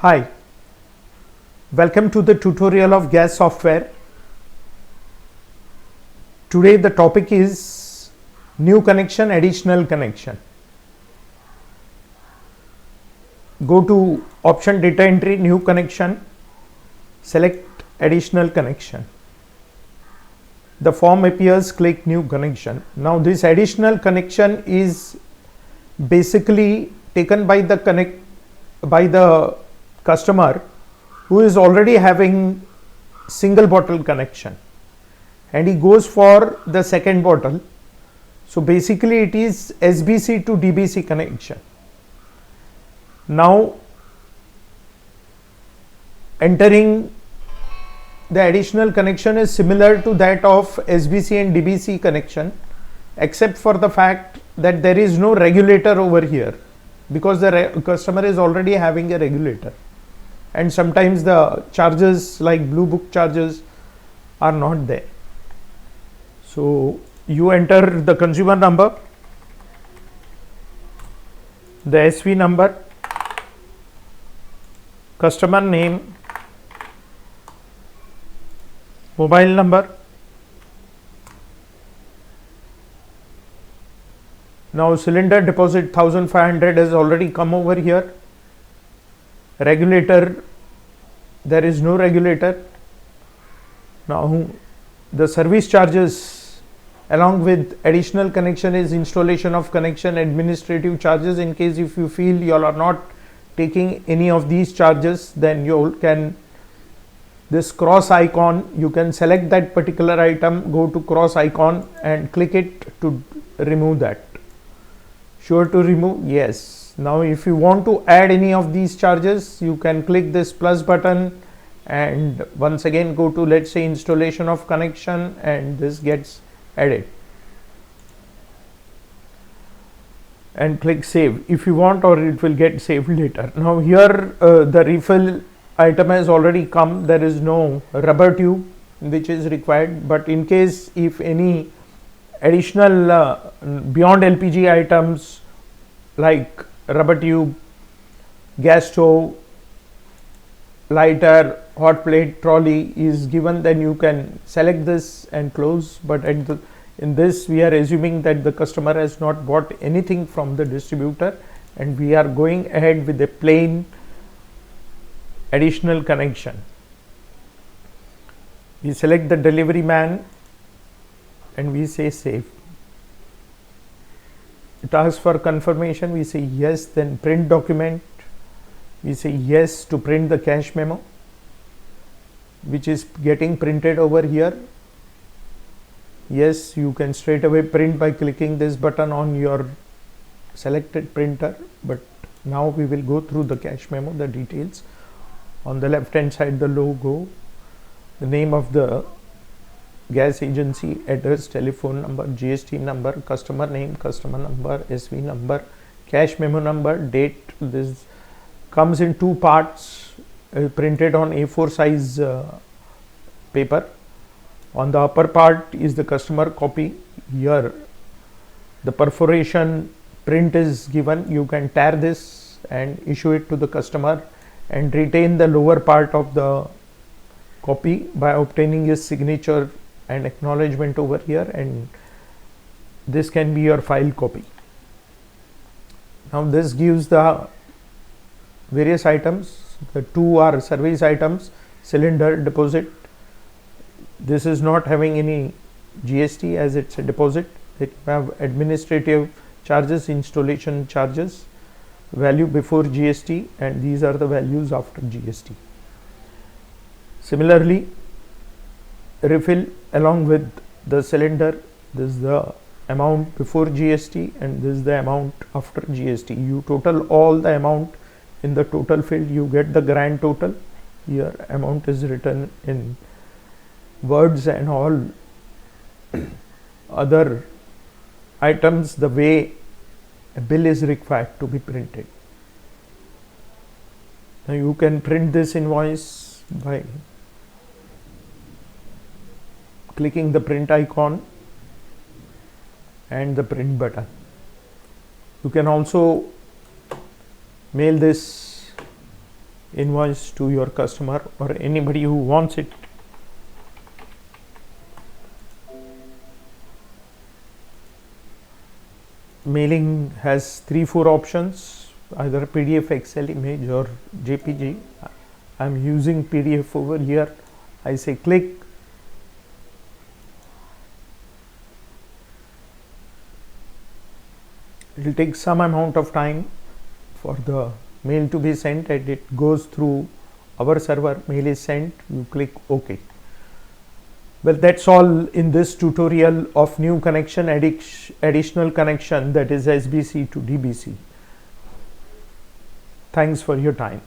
Hi, welcome to the tutorial of gas software. Today the topic is new connection, additional connection. Go to option data entry, new connection, select additional connection. The form appears, click new connection. Now this additional connection is basically taken by the customer who is already having single bottle connection and he goes for the second bottle. So basically it is SBC to DBC connection. Now entering the additional connection is similar to that of SBC and DBC connection, except for the fact that there is no regulator over here because the customer is already having a regulator, and sometimes the charges like Blue Book charges are not there. So you enter the consumer number, the SV number, customer name, mobile number. Now cylinder deposit 1500 has already come over here. Regulator, there is no regulator. Now the service charges along with additional connection is installation of connection, administrative charges. In case if you feel you all are not taking any of these charges, then you can this cross icon, you can select that particular item, go to cross icon and click it to remove that. Sure to remove? Yes. Now if you want to add any of these charges, you can click this plus button and once again go to, let's say, installation of connection, and this gets added, and click save if you want, or it will get saved later. Now here the refill item has already come. There is no rubber tube which is required, but in case if any additional beyond LPG items like rubber tube, gas stove, lighter, hot plate, trolley is given, then you can select this and close. But in this we are assuming that the customer has not bought anything from the distributor, and we are going ahead with a plain additional connection. We select the delivery man and we say save. It asks for confirmation, we say yes, then print document, we say yes to print the cash memo, which is getting printed over here. Yes, you can straight away print by clicking this button on your selected printer, but now we will go through the cash memo, the details. On the left hand side, the logo, the name of the gas agency, address, telephone number, GST number, customer name, customer number, SV number, cash memo number, date. This comes in two parts, printed on A4 size paper. On the upper part is the customer copy. Here the perforation print is given. You can tear this and issue it to the customer and retain the lower part of the copy by obtaining his signature and acknowledgement over here, and this can be your file copy. Now this gives the various items. The two are service items, cylinder deposit. This is not having any GST as it's a deposit. It have administrative charges, installation charges, value before GST, and these are the values after GST. Similarly, refill along with the cylinder, this is the amount before GST and this is the amount after GST. You total all the amount in the total field, you get the grand total. Here amount is written in words, and all other items the way a bill is required to be printed. Now you can print this invoice by clicking the print icon and the print button. You can also mail this invoice to your customer or anybody who wants it. Mailing has 3-4 options, either PDF, Excel, image or JPG. I'm using PDF over here. I say click. It will take some amount of time for the mail to be sent, and it goes through our server. Mail is sent, you click OK. Well, that's all in this tutorial of new connection, additional connection, that is SBC to DBC. Thanks for your time.